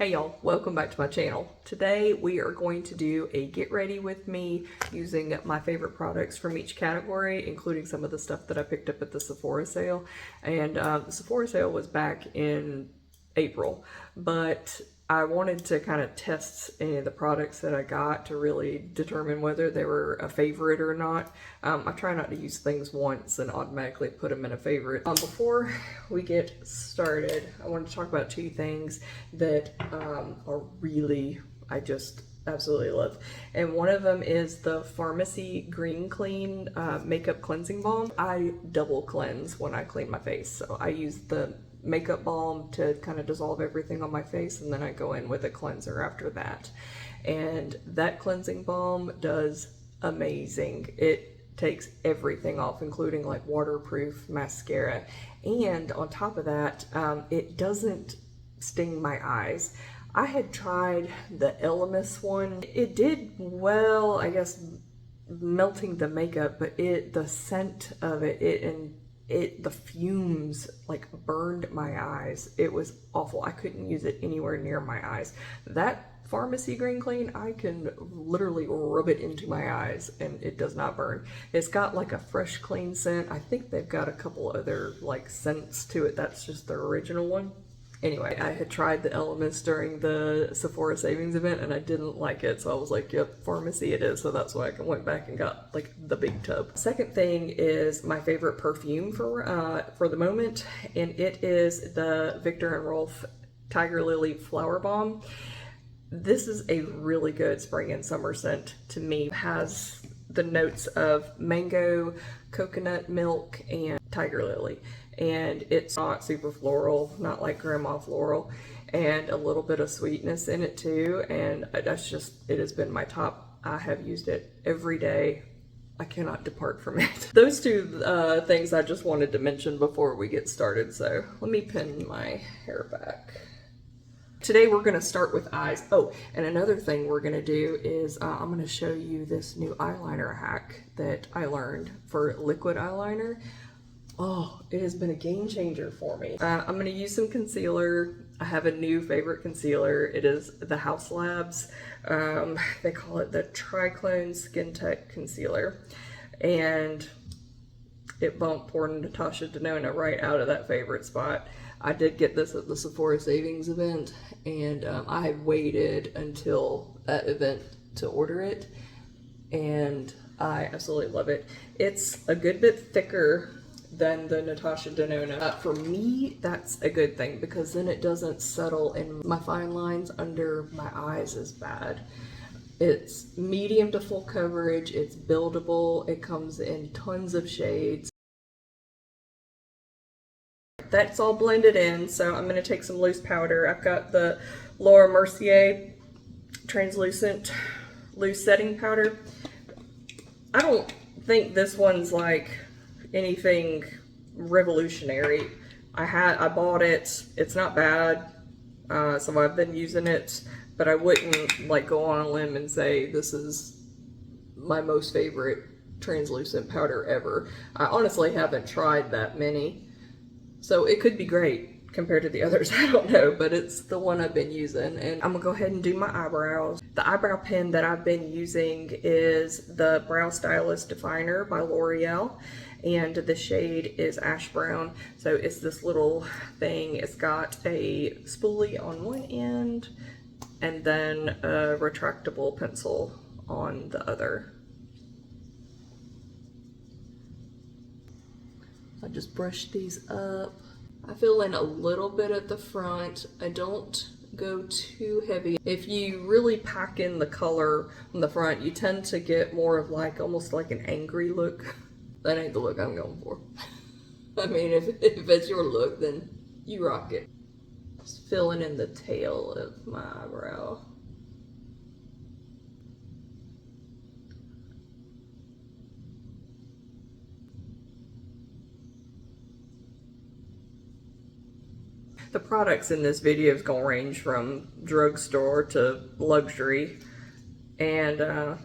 Hey y'all, welcome back to my channel. Today we are going to do a get ready with me using my favorite products from each category, including some of the stuff that I picked up at the Sephora sale. And the Sephora sale was back in April, but I wanted to kind of test any of the products that I got to really determine whether they were a favorite or not. I try not to use things once and automatically put them in a favorite. Before we get started, I want to talk about two things that are really, I just absolutely love. And one of them is the Farmacy Green Clean Makeup Cleansing Balm. I double cleanse when I clean my face. So I use the makeup balm to kind of dissolve everything on my face, and then I go in with a cleanser after that. And that cleansing balm does amazing. It takes everything off, including like waterproof mascara. And on top of that, it doesn't sting my eyes. I had tried the e.l.f. one. It did well, I guess, melting the makeup, but the scent of the fumes like burned my eyes. It was awful. I couldn't use it anywhere near my eyes. That Farmacy Green Clean, I can literally rub it into my eyes and it does not burn. It's got like a fresh clean scent. I think they've got a couple other like scents to it. That's just the original one. Anyway, I had tried the e.l.f. during the Sephora savings event and I didn't like it, so I was like, yep, Farmacy it is. So that's why I went back and got like the big tub. Second thing is my favorite perfume for the moment, and it is the Viktor&Rolf Tiger Lily Flowerbomb. This is a really good spring and summer scent to me. It has the notes of mango, coconut milk, and tiger lily. And it's not super floral, not like grandma floral, and a little bit of sweetness in it too. And that's just, it has been my top. I have used it every day. I cannot depart from it. Those two things I just wanted to mention before we get started. So let me pin my hair back. Today we're going to start with eyes. Oh, and another thing we're going to do is I'm going to show you this new eyeliner hack that I learned for liquid eyeliner. Oh, it has been a game changer for me. I'm going to use some concealer. I have a new favorite concealer. It is the HAUS Labs. They call it the Triclone Skin Tech Concealer. And it bumped poor Natasha Denona right out of that favorite spot. I did get this at the Sephora savings event, and I waited until that event to order it, and I absolutely love it. It's a good bit thicker than the Natasha Denona. For me, that's a good thing because then it doesn't settle in my fine lines under my eyes as bad. It's medium to full coverage, it's buildable, it comes in tons of shades. That's all blended in, so I'm going to take some loose powder. I've got the Mercier translucent loose setting powder. I don't think this one's like anything revolutionary. I bought it. It's not bad, so I've been using it, but I wouldn't like go on a limb and say this is my most favorite translucent powder ever. I honestly haven't tried that many. So it could be great compared to the others, I don't know, but it's the one I've been using. And I'm gonna go ahead and do my eyebrows. The eyebrow pen that I've been using is the Brow Stylist Definer by L'Oreal, and the shade is Ash Brown. So it's this little thing. It's got a spoolie on one end and then a retractable pencil on the other. I just brush these up. I fill in a little bit at the front. I don't go too heavy. If you really pack in the color on the front, you tend to get more of like almost like an angry look. That ain't the look I'm going for. I mean, if it's your look, then you rock it. Just filling in the tail of my eyebrow. The products in this video is going to range from drugstore to luxury, and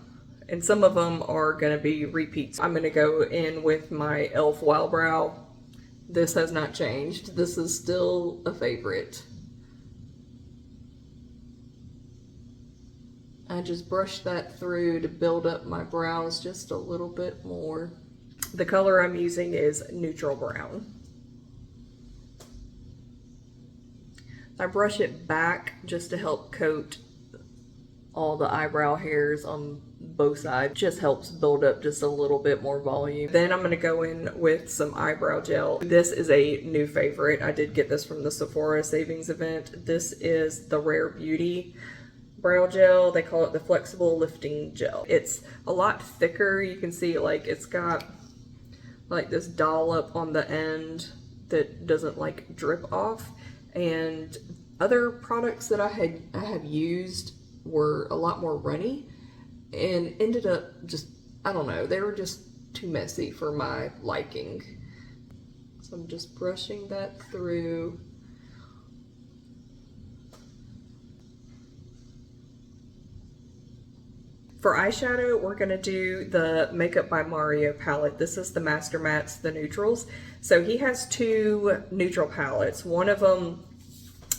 some of them are going to be repeats. I'm going to go in with my e.l.f. Wild Brow. This has not changed. This is still a favorite. I just brush that through to build up my brows just a little bit more. The color I'm using is neutral brown. I brush it back just to help coat all the eyebrow hairs on both sides. Just helps build up just a little bit more volume. Then I'm gonna go in with some eyebrow gel. This is a new favorite. I did get this from the Sephora savings event. This is the Rare Beauty brow gel. They call it the flexible lifting gel. It's a lot thicker. You can see like it's got like this dollop on the end that doesn't like drip off. And other products that I have used were a lot more runny and ended up just, I don't know, they were just too messy for my liking. So I'm just brushing that through. For eyeshadow, we're gonna do the Makeup by Mario palette. This is the Master Mattes, the neutrals. So he has two neutral palettes. One of them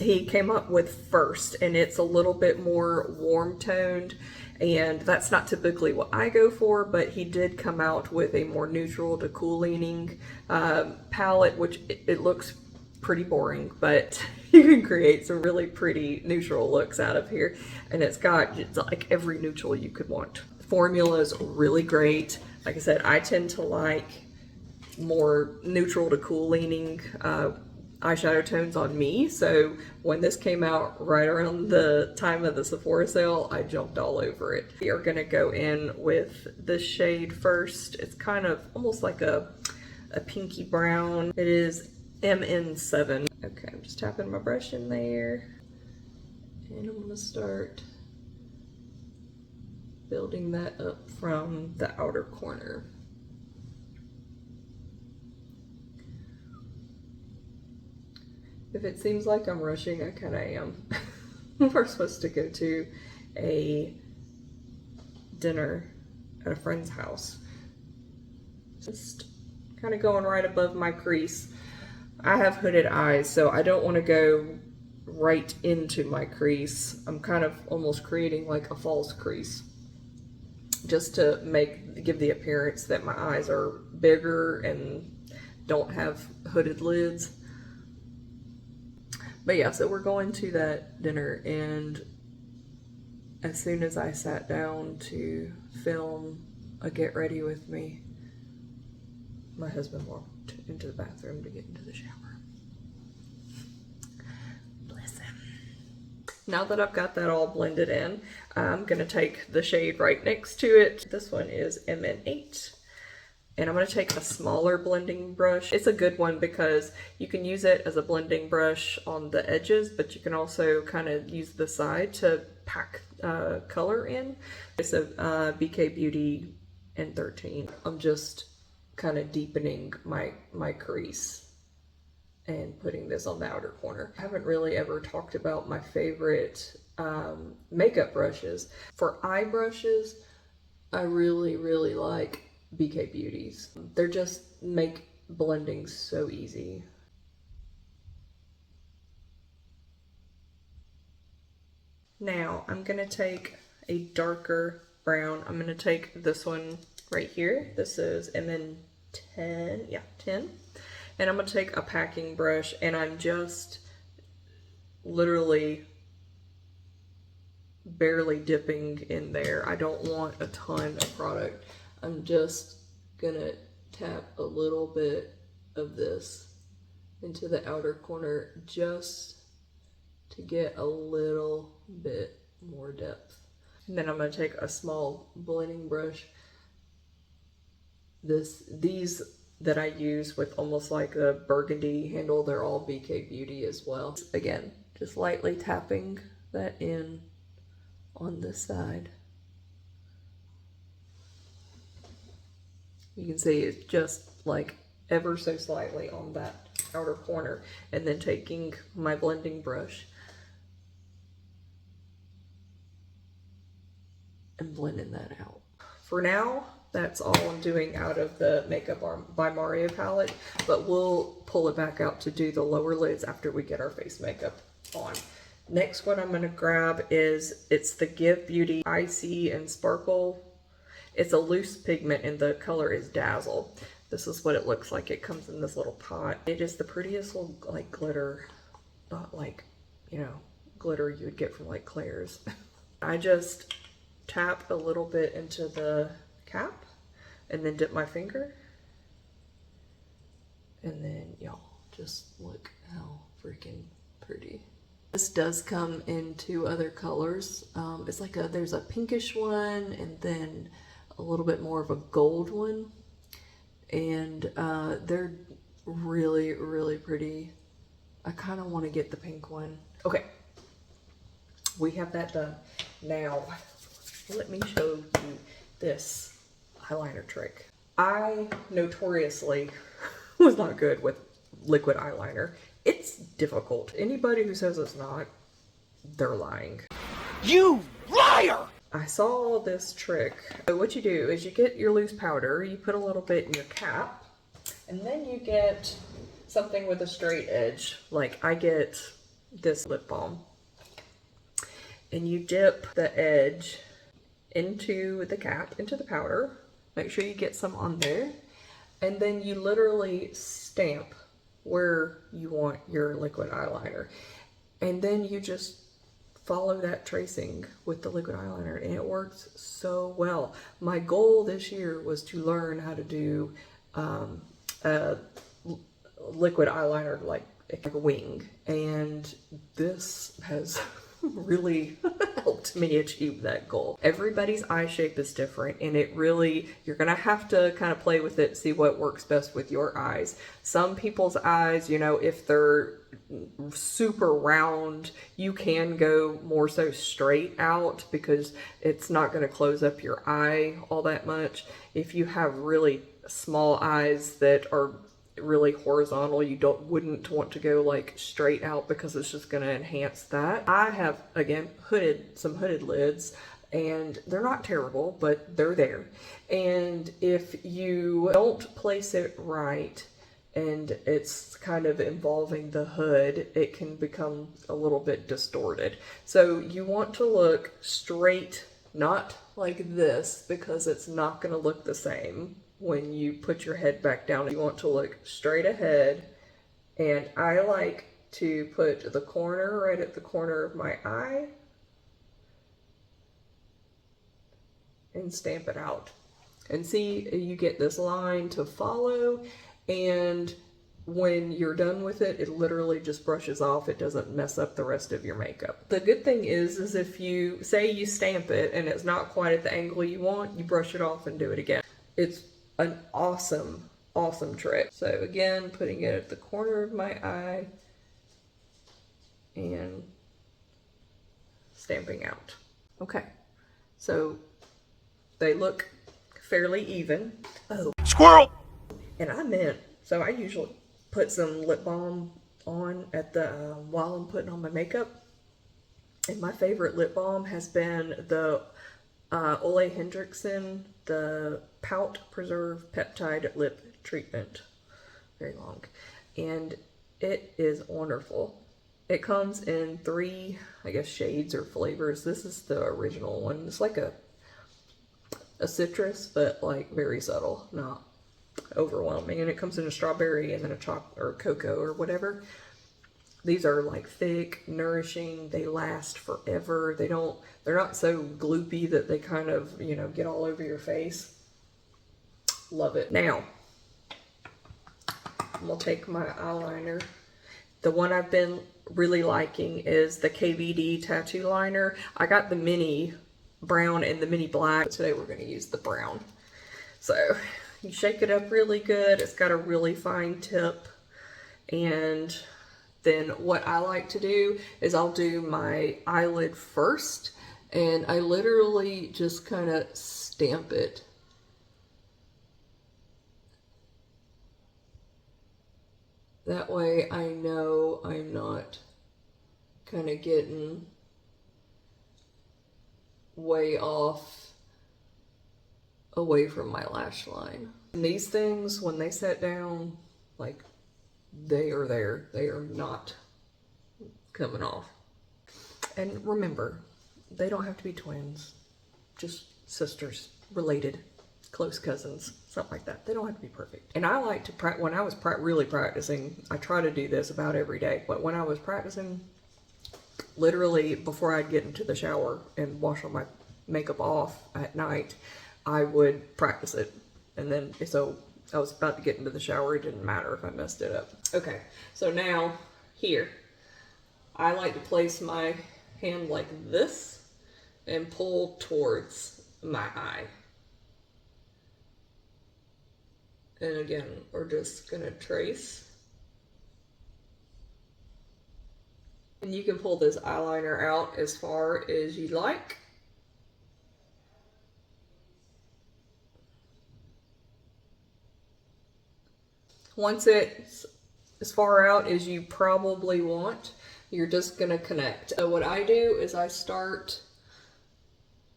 he came up with first, and it's a little bit more warm toned, and that's not typically what I go for, but he did come out with a more neutral to cool leaning palette, which it looks pretty boring, but you can create some really pretty neutral looks out of here. And it's like every neutral you could want. The formula is really great. Like I said, I tend to like more neutral to cool leaning eyeshadow tones on me. So when this came out right around the time of the Sephora sale, I jumped all over it. We are gonna go in with this shade first. It's kind of almost like a pinky brown. It is MN7. Okay, I'm just tapping my brush in there. And I'm gonna start building that up from the outer corner. If it seems like I'm rushing, I kind of am. We're supposed to go to a dinner at a friend's house. Just kind of going right above my crease. I have hooded eyes, so I don't want to go right into my crease. I'm kind of almost creating like a false crease, just to give the appearance that my eyes are bigger and don't have hooded lids. But yeah, so we're going to that dinner, and as soon as I sat down to film a Get Ready With Me, my husband walked into the bathroom to get into the shower. Bless him. Now that I've got that all blended in, I'm gonna take the shade right next to it. This one is MN8. And I'm going to take a smaller blending brush. It's a good one because you can use it as a blending brush on the edges, but you can also kind of use the side to pack color in. It's a BK Beauty N13. I'm just kind of deepening my crease and putting this on the outer corner. I haven't really ever talked about my favorite makeup brushes. For eye brushes, I really, really like BK Beauties. They're just make blending so easy. Now I'm gonna take a darker brown. I'm gonna take this one right here. This is MN10, yeah, 10. And I'm gonna take a packing brush, and I'm just literally barely dipping in there. I don't want a ton of product. I'm just gonna tap a little bit of this into the outer corner just to get a little bit more depth. And then I'm gonna take a small blending brush. These that I use with almost like a burgundy handle, they're all BK Beauty as well. Again, just lightly tapping that in on this side. You can see it's just like ever so slightly on that outer corner, and then taking my blending brush and blending that out. For now, that's all I'm doing out of the Makeup by Mario palette, but we'll pull it back out to do the lower lids after we get our face makeup on. Next one I'm going to grab it's the Give Beauty Icy and Sparkle. It's a loose pigment and the color is Dazzle. This is what it looks like. It comes in this little pot. It is the prettiest little like glitter, not like, you know, glitter you would get from like Claire's. I just tap a little bit into the cap and then dip my finger. And then y'all just look how freaking pretty. This does come in 2 other colors. It's like there's a pinkish one and then a little bit more of a gold one. And they're really, really pretty. I kind of want to get the pink one. Okay, we have that done. Now, let me show you this eyeliner trick. I notoriously was not good with liquid eyeliner. It's difficult. Anybody who says it's not, they're lying. You liar! I saw this trick. So what you do is you get your loose powder, you put a little bit in your cap, and then you get something with a straight edge. Like I get this lip balm. And you dip the edge into the cap, into the powder. Make sure you get some on there. And then you literally stamp where you want your liquid eyeliner. And then you just follow that tracing with the liquid eyeliner and it works so well. My goal this year was to learn how to do a liquid eyeliner like a wing, and this has really helped me achieve that goal. Everybody's eye shape is different and it really, you're gonna have to kind of play with it, see what works best with your eyes. Some people's eyes, you know, if they're super round, you can go more so straight out because it's not going to close up your eye all that much. If you have really small eyes that are really horizontal, you wouldn't want to go like straight out because it's just going to enhance that. I have, again, some hooded lids, and they're not terrible, but they're there. And if you don't place it right, and it's kind of involving the hood, it can become a little bit distorted. So you want to look straight, not like this, because it's not going to look the same when you put your head back down. You want to look straight ahead, and I like to put the corner right at the corner of my eye and stamp it out. And see, you get this line to follow, and when you're done with it, it literally just brushes off. It doesn't mess up the rest of your makeup. The good thing is if you say you stamp it and it's not quite at the angle you want, you brush it off and do it again. It's an awesome, awesome trick. So again, putting it at the corner of my eye and stamping out. Okay, so they look fairly even. Oh, squirrel! And I meant, so I usually put some lip balm on at the while I'm putting on my makeup. And my favorite lip balm has been the Ole Hendrickson, the Pout Preserve Peptide Lip Treatment. Very long. And it is wonderful. It comes in 3, I guess, shades or flavors. This is the original one. It's like a citrus, but like very subtle, not overwhelming. And it comes in a strawberry and then a chocolate or cocoa or whatever. These are like thick, nourishing, they last forever. They're not so gloopy that they kind of, you know, get all over your face. Love it. Now, I'm gonna take my eyeliner. The one I've been really liking is the KVD Tattoo Liner. I got the mini brown and the mini black. Today we're gonna use the brown. So, you shake it up really good. It's got a really fine tip. And then what I like to do is I'll do my eyelid first, and I literally just kind of stamp it. That way I know I'm not kind of getting way off away from my lash line. And these things, when they set down, like, they are there. They are not coming off. And remember, they don't have to be twins, just sisters, related, close cousins, something like that. They don't have to be perfect. And I like to practice, when I was really practicing, I try to do this about every day, but when I was practicing, literally before I'd get into the shower and wash all my makeup off at night, I would practice it. And then, so I was about to get into the shower, it didn't matter if I messed it up. Okay, so now here, I like to place my hand like this and pull towards my eye. And again, we're just gonna trace. And you can pull this eyeliner out as far as you like. Once it's as far out as you probably want, you're just gonna connect. So what I do is I start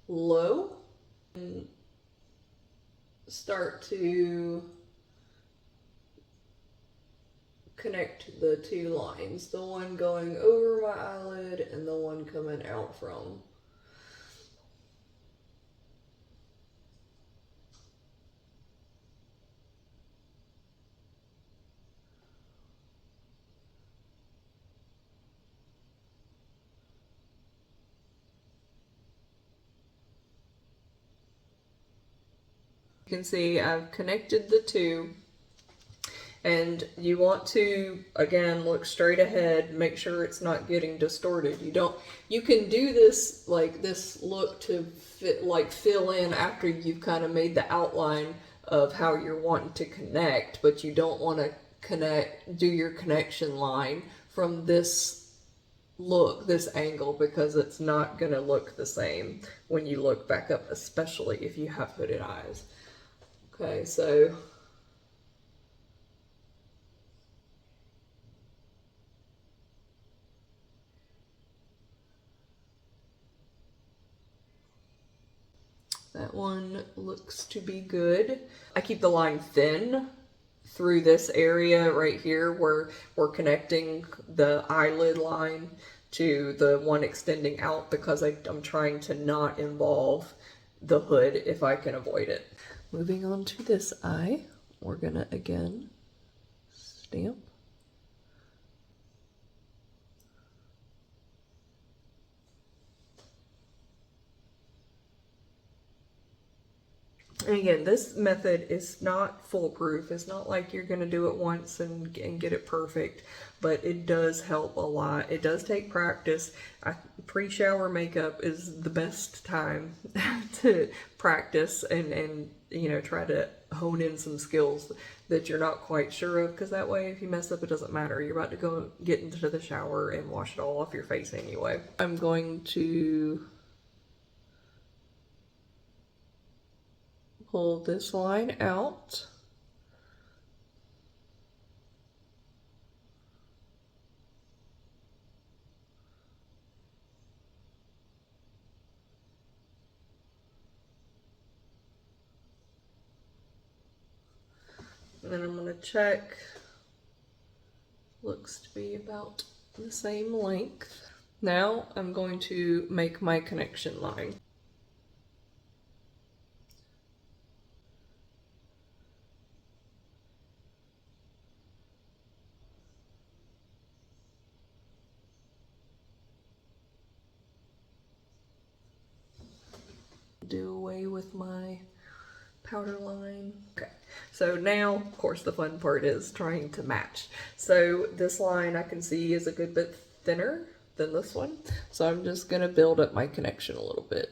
low and start to connect the two lines, the one going over my eyelid and the one coming out from. You can see I've connected the two, and you want to, again, look straight ahead, make sure it's not getting distorted. You can do this, like this look to fit, like fill in after you've kind of made the outline of how you're wanting to connect, but you don't want to do your connection line from this look, this angle, because it's not going to look the same when you look back up, especially if you have hooded eyes. Okay, so that one looks to be good. I keep the line thin through this area right here where we're connecting the eyelid line to the one extending out, because I'm trying to not involve the hood if I can avoid it. Moving on to this eye, we're gonna again stamp. And again, this method is not foolproof. It's not like you're going to do it once and get it perfect, but it does help a lot. It does take practice. Pre-shower makeup is the best time to practice and you know, try to hone in some skills that you're not quite sure of, because that way if you mess up, it doesn't matter. You're about to go get into the shower and wash it all off your face anyway. I'm going to pull this line out. And then I'm going to check. Looks to be about the same length. Now I'm going to make my connection line. Do away with my powder line. Okay, so now of course the fun part is trying to match. So this line I can see is a good bit thinner than this one, so I'm just gonna build up my connection a little bit.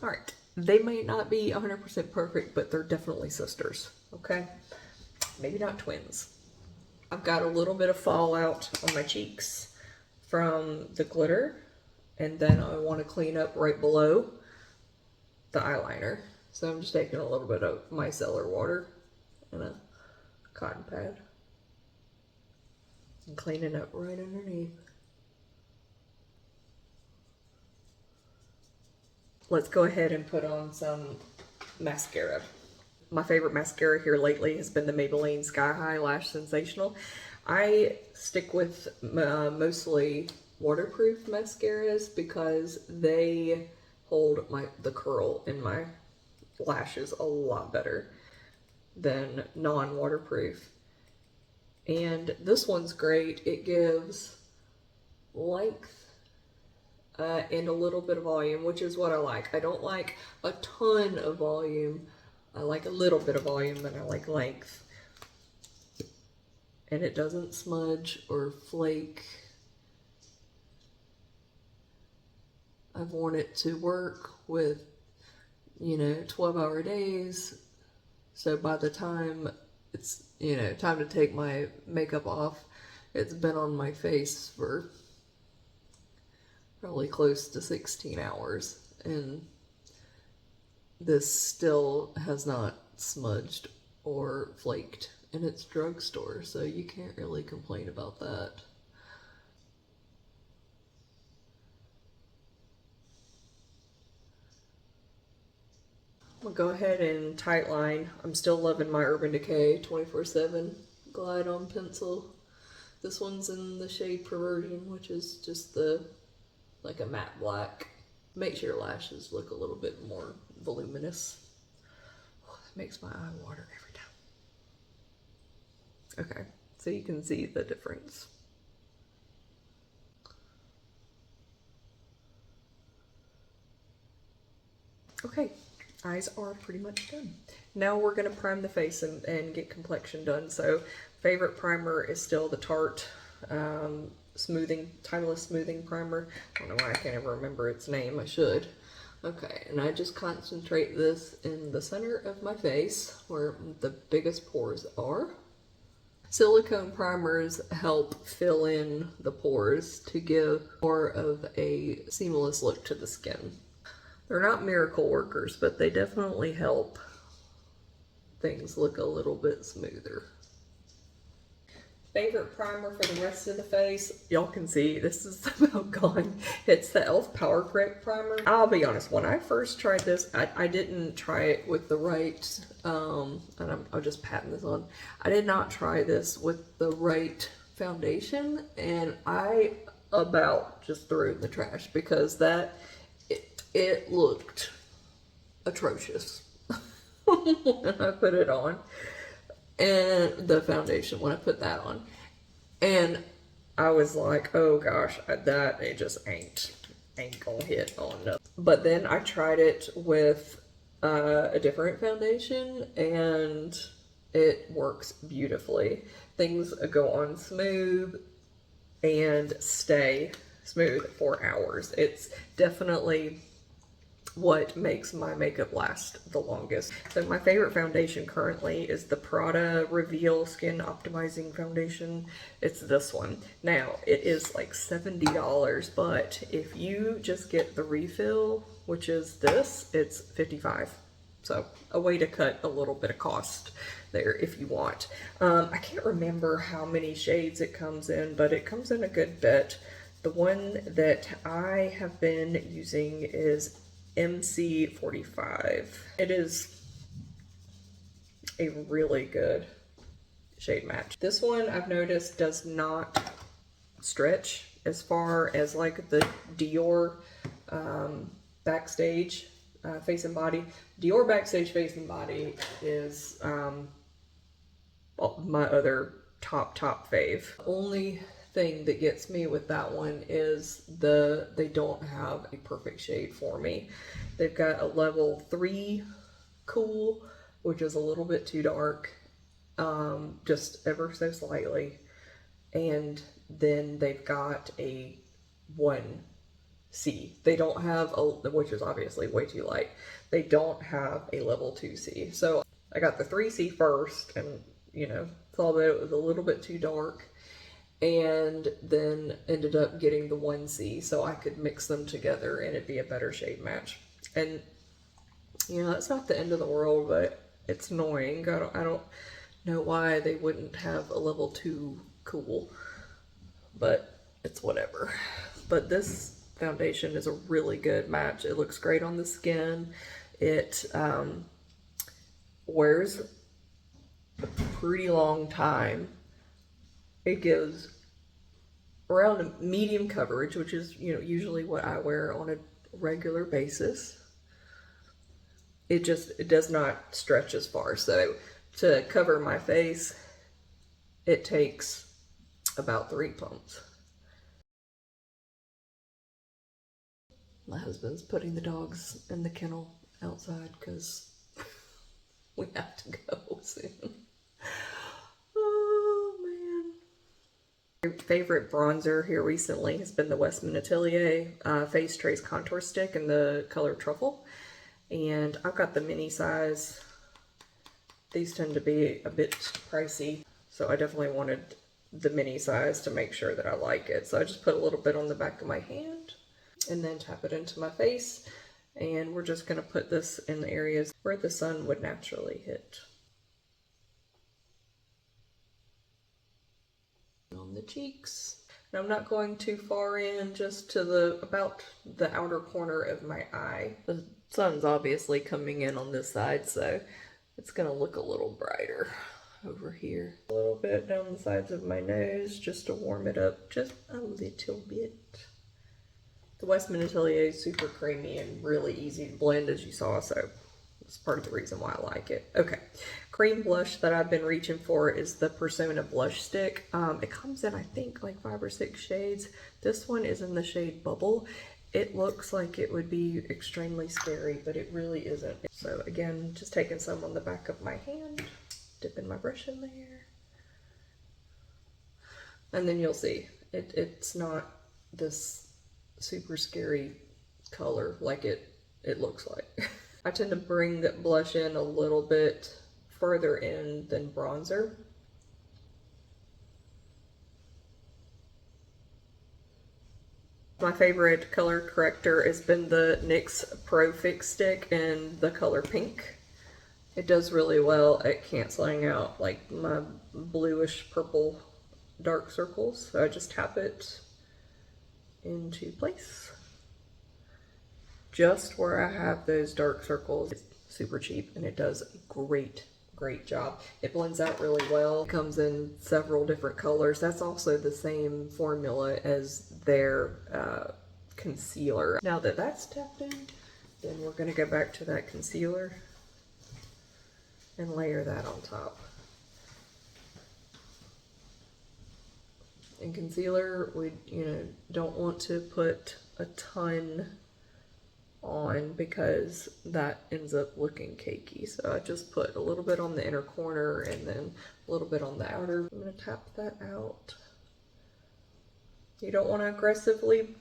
All right, they may not be 100% perfect, but they're definitely sisters, okay? Maybe not twins. I've got a little bit of fallout on my cheeks from the glitter, and then I want to clean up right below the eyeliner. So I'm just taking a little bit of micellar water and a cotton pad and cleaning up right underneath. let's go ahead and put on some mascara. My favorite mascara here lately has been the Maybelline Sky High Lash Sensational. I stick with mostly waterproof mascaras because they hold the curl in my lashes a lot better than non-waterproof. And this one's great. It gives length and a little bit of volume, which is what I like. I don't like a ton of volume. I like a little bit of volume, and I like length. And it doesn't smudge or flake. I've worn it to work with, you know, 12-hour days. So by the time it's, you know, time to take my makeup off, it's been on my face for probably close to 16 hours. And this still has not smudged or flaked. And it's drugstore, so you can't really complain about that. I'll go ahead and tightline. I'm still loving my Urban Decay 24/7 Glide On pencil. This one's in the shade Perversion, which is just like a matte black. Makes your lashes look a little bit more voluminous. Oh, it makes my eye water every time. Okay, so you can see the difference. Okay, eyes are pretty much done. Now we're gonna prime the face and get complexion done. So favorite primer is still the Tarte Timeless Smoothing Primer. I don't know why I can't ever remember its name, I should. Okay, and I just concentrate this in the center of my face where the biggest pores are. Silicone primers help fill in the pores to give more of a seamless look to the skin. They're not miracle workers, but they definitely help things look a little bit smoother. Favorite primer for the rest of the face, y'all can see this is about gone. It's the e.l.f. Power Grip Primer. I'll be honest, when I first tried this, I didn't try it with the right, and I'll just patting this on. I did not try this with the right foundation, and I about just threw it in the trash because it looked atrocious when I put it on. And the foundation when I put that on, and I was like, oh gosh, it just ain't gonna hit on nothing. But then I tried it with a different foundation, and it works beautifully. Things go on smooth and stay smooth for hours. It's definitely what makes my makeup last the longest. So my favorite foundation currently is the Prada Reveal Skin Optimizing Foundation. It's this one. Now, it is like $70, but if you just get the refill, which is this, it's $55. So a way to cut a little bit of cost there if you want. I can't remember how many shades it comes in, but it comes in a good bit. The one that I have been using is MC45. It is a really good shade match. This one I've noticed does not stretch as far as like the Dior Backstage Face and Body. Dior Backstage Face and Body is my other top fave. Only thing that gets me with that one is they don't have a perfect shade for me. They've got a level 3 cool, which is a little bit too dark, just ever so slightly, and then they've got a 1C. They don't have which is obviously way too light. They don't have a level 2C. So I got the 3C first, and you know, saw that it was a little bit too dark, and then ended up getting the 1C so I could mix them together and it'd be a better shade match. And you know, it's not the end of the world, but it's annoying. I don't know why they wouldn't have a level 2 cool, but it's whatever. But this foundation is a really good match. It looks great on the skin. It wears a pretty long time. It gives around a medium coverage, which is, you know, usually what I wear on a regular basis. It does not stretch as far. So to cover my face, it takes about 3 pumps. My husband's putting the dogs in the kennel outside because we have to go soon. Oh man. My favorite bronzer here recently has been the Westman Atelier Face Trace Contour Stick in the color Truffle. And I've got the mini size. These tend to be a bit pricey, so I definitely wanted the mini size to make sure that I like it. So I just put a little bit on the back of my hand and then tap it into my face. And we're just going to put this in the areas where the sun would naturally hit. On the cheeks. And I'm not going too far in, just to about the outer corner of my eye. The sun's obviously coming in on this side, so it's going to look a little brighter over here. A little bit down the sides of my nose just to warm it up just a little bit. The Westman Atelier is super creamy and really easy to blend, as you saw, so it's part of the reason why I like it. Okay, cream blush that I've been reaching for is the Persona blush stick. It comes in, I think, like 5 or 6 shades. This one is in the shade Bubble. It looks like it would be extremely scary, but it really isn't. So again, just taking some on the back of my hand, dipping my brush in there, and then you'll see it's not this super scary color like it looks like. I tend to bring the blush in a little bit further in than bronzer. My favorite color corrector has been the NYX Pro Fix Stick in the color pink. It does really well at canceling out like my bluish purple dark circles. So I just tap it into place. Just where I have those dark circles. It's super cheap and it does a great job. It blends out really well. It comes in several different colors. That's also the same formula as their concealer. Now that that's tapped in, then we're going to go back to that concealer and layer that on top. In concealer, we don't want to put a ton on because that ends up looking cakey. So I just put a little bit on the inner corner and then a little bit on the outer. I'm going to tap that out. You don't want to aggressively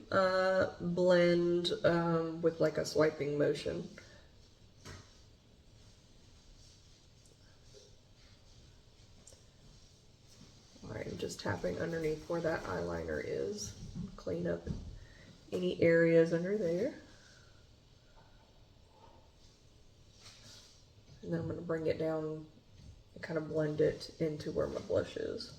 blend with like a swiping motion. Alright, I'm just tapping underneath where that eyeliner is. Clean up any areas under there. And then I'm going to bring it down and kind of blend it into where my blush is.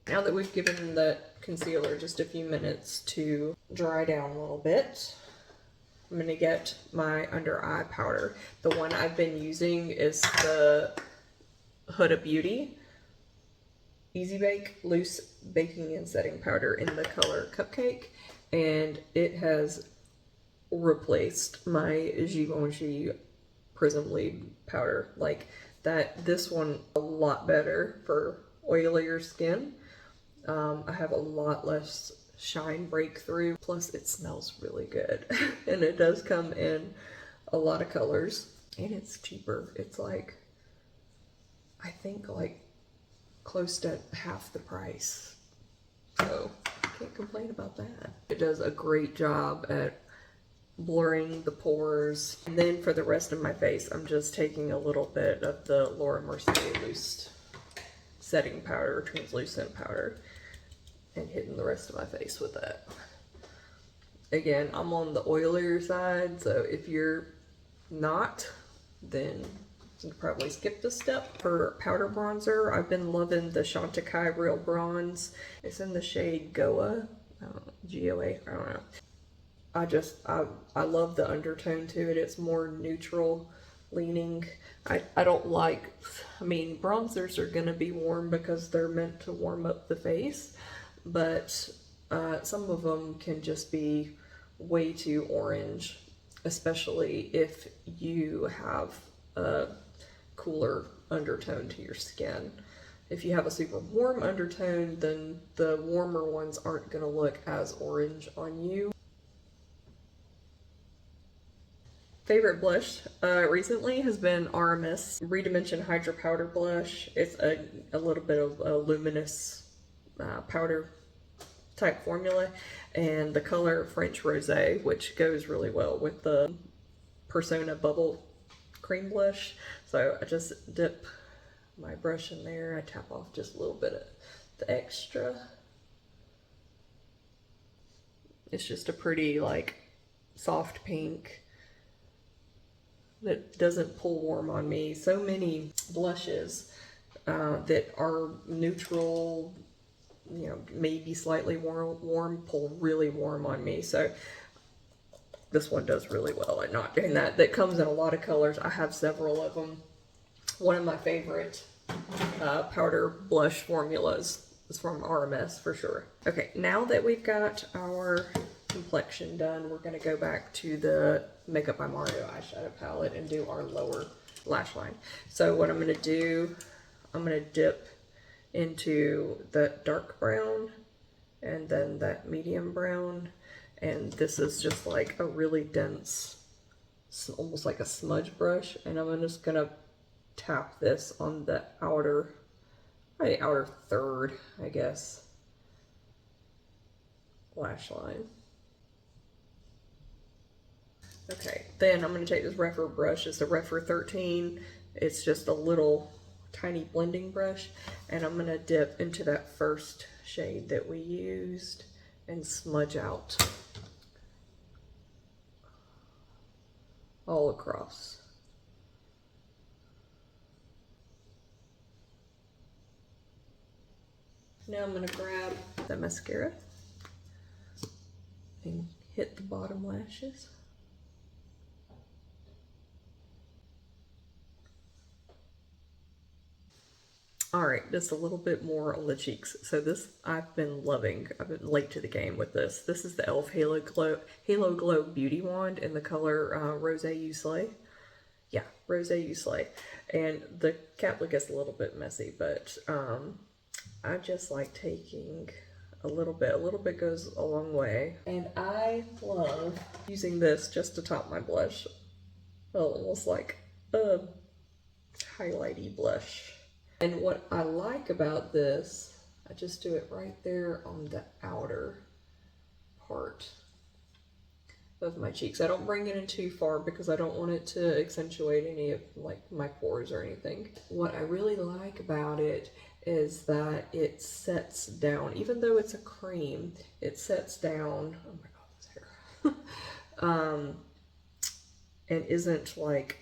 Now that we've given that concealer just a few minutes to dry down a little bit, I'm going to get my under eye powder. The one I've been using is the Huda Beauty Easy Bake Loose Baking and Setting Powder in the color Cupcake, and it has replaced my Givenchy Prism Lead powder. Like that, this one a lot better for oilier skin. I have a lot less shine breakthrough, plus it smells really good. And it does come in a lot of colors, and it's cheaper. It's like, I think like close to half the price, so can't complain about that. It does a great job at blurring the pores. And then for the rest of my face, I'm just taking a little bit of the Laura Mercier Loose Setting Powder, Translucent Powder, and hitting the rest of my face with that. Again, I'm on the oilier side, so if you're not, then you can probably skip this step. For powder bronzer, I've been loving the Chantecaille Real Bronze. It's in the shade Goa, G-O-A, I don't know. I love the undertone to it. It's more neutral leaning. I don't like, I mean, bronzers are gonna be warm because they're meant to warm up the face, but some of them can just be way too orange, especially if you have a cooler undertone to your skin. If you have a super warm undertone, then the warmer ones aren't gonna look as orange on you. Favorite blush recently has been RMS Redimension Hydra Powder Blush. It's a little bit of a luminous powder type formula, and the color French Rosé, which goes really well with the Persona Bubble Cream Blush. So I just dip my brush in there, I tap off just a little bit of the extra. It's just a pretty, like, soft pink that doesn't pull warm on me. So many blushes that are neutral, you know, maybe slightly warm, pull really warm on me. So this one does really well at not doing that. That comes in a lot of colors. I have several of them. One of my favorite powder blush formulas is from RMS for sure. Okay, now that we've got our complexion done, we're going to go back to the Makeup by Mario eyeshadow palette and do our lower lash line. So what I'm going to do, I'm going to dip into the dark brown and then that medium brown, and this is just like a really dense, almost like a smudge brush, and I'm just going to tap this on the outer third, I guess, lash line. Okay, then I'm going to take this Refer brush. It's a Refer 13. It's just a little tiny blending brush, and I'm going to dip into that first shade that we used and smudge out all across. Now I'm going to grab the mascara and hit the bottom lashes. All right, just a little bit more on the cheeks. So this I've been loving. I've been late to the game with this. This is the e.l.f. Halo Glow Beauty Wand in the color Rosé You Slay. Yeah, Rosé You Slay. And the cap look is a little bit messy, but I just like taking a little bit. A little bit goes a long way. And I love using this just to top my blush. Almost like a highlighty blush. And what I like about this, I just do it right there on the outer part of my cheeks. I don't bring it in too far because I don't want it to accentuate any of like my pores or anything. What I really like about it is that it sets down, even though it's a cream, it sets down, oh my god, this hair, and isn't like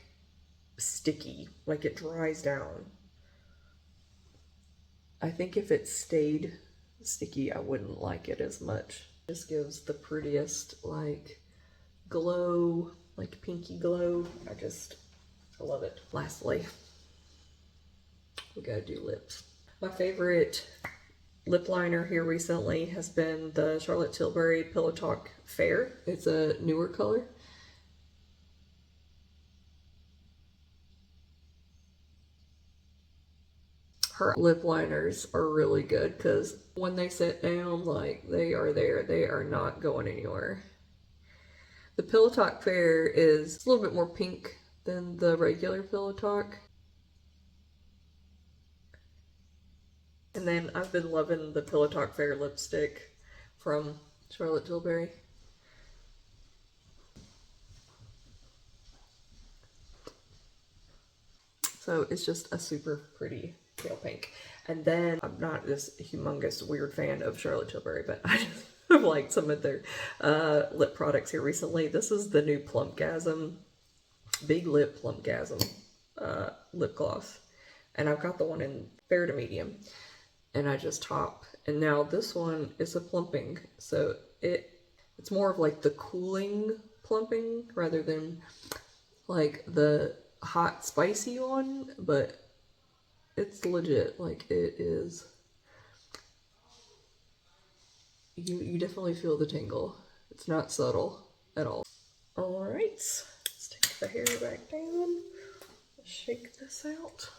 sticky, like it dries down. I think if it stayed sticky, I wouldn't like it as much. It just gives the prettiest like glow, like pinky glow. I love it. Lastly, we gotta do lips. My favorite lip liner here recently has been the Charlotte Tilbury Pillow Talk Fair. It's a newer color. Her lip liners are really good because when they sit down, like, they are there. They are not going anywhere. The Pillow Talk Fair is a little bit more pink than the regular Pillow Talk. And then I've been loving the Pillow Talk Fair lipstick from Charlotte Tilbury. So it's just a super pretty pale pink. And then I'm not this humongous weird fan of Charlotte Tilbury, but I just have liked some of their lip products here recently. This is the new Plumpgasm Big Lip Plumpgasm lip gloss. And I've got the one in fair to medium. And I just top. And now this one is a plumping. So it's more of like the cooling plumping rather than like the hot spicy one. But it's legit. Like it is. You definitely feel the tingle. It's not subtle at all. Alright, let's take the hair back down. Shake this out.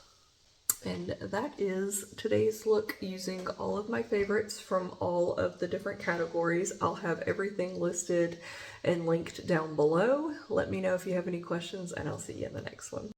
And that is today's look using all of my favorites from all of the different categories. I'll have everything listed and linked down below. Let me know if you have any questions, and I'll see you in the next one.